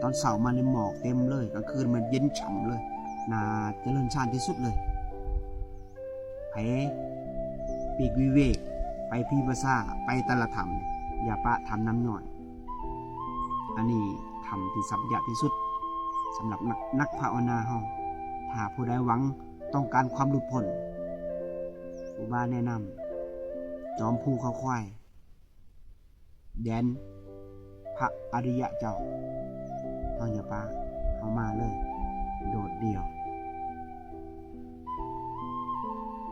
ตอนเสาร์มาในหมอกเต็มเลยกลางคืนมันเย็นฉ่ำเลยน่าเจริญชาญที่สุดเลยไปปีกวิเวกไปพีภาษาไปตละธรรมอย่าปะทำน้ำหน่อยอันนี้ทำที่สัพยะที่สุดสำหรับนักภาวนาเฮาถ้าผู้ใดหวังต้องการความหลุดพ้นครูบาแนะนำจอมภูเขาควายแดนพระอริยะเจ้าเฮาอย่าปะเฮามาเลยโดดเดี่ยว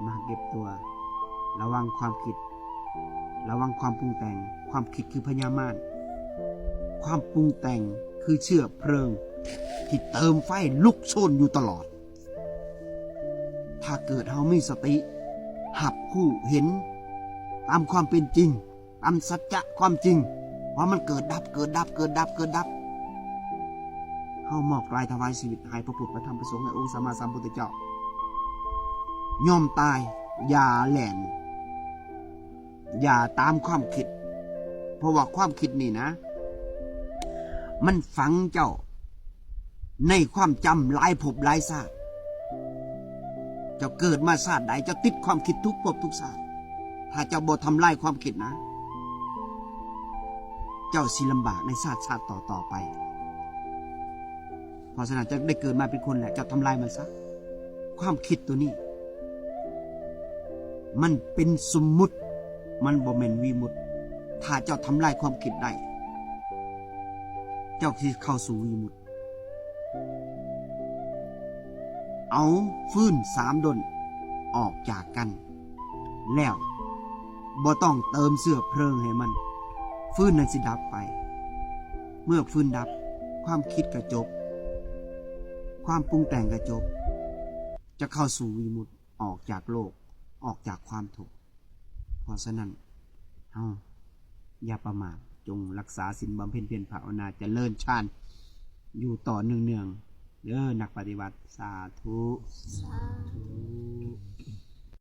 มาเก็บตัวระวังความคิดระวังความปรุงแต่งความคิดคือพญามารความปรุงแต่งคือเชื้อเพลิงที่เติมไฟลุกโชนอยู่ตลอดถ้าเกิดเฮามีสติหับคู่เห็นตามความเป็นจริงตามสัจจะความจริงเพราะมันเกิดดับเกิดดับเกิดดับเกิดดับเฮามอบกายถวายชีวิตให้พระพุทธพระธรรมพระสงฆ์และองค์สัมมาสัมพุทธเจ้ายอมตายอย่าแหลนอย่าตามความคิดเพราะว่าความคิดนี่นะมันฝังเจ้าในความจำหลายภพหลายชาติเจ้าเกิดมาชาติใดเจ้าติดความคิดทุกภพทุกชาติถ้าเจ้าบ่ทำลายความคิดนะเจ้าสิลำบากในชาติต่อไปเพราะฉะนั้นจะได้เกิดมาเป็นคนแหละเจ้าทำลายมันซะความคิดตัวนี้มันเป็นสมมุติมันบ่แม่นวิมุตติถ้าเจ้าทำลายความคิดได้เจ้าสิเข้าสู่วิมุตติเอาฟืน3 ดนออกจากกันแล้วบ่ต้องเติมเสื้อเพลิงให้มันฟืนนั้นสิดับไปเมื่อฟืนดับความคิดก็จบความปรุงแต่งก็จบจะเข้าสู่วิมุตติออกจากโลกออกจากความทุกข์เพราะฉะนั้นเฮาอย่าประมาทจงรักษาศีลบำเพ็ญเพียรภาวนาเจริญฌานอยู่ต่อเนื่องๆเด้อนักปฏิบัติสาธุ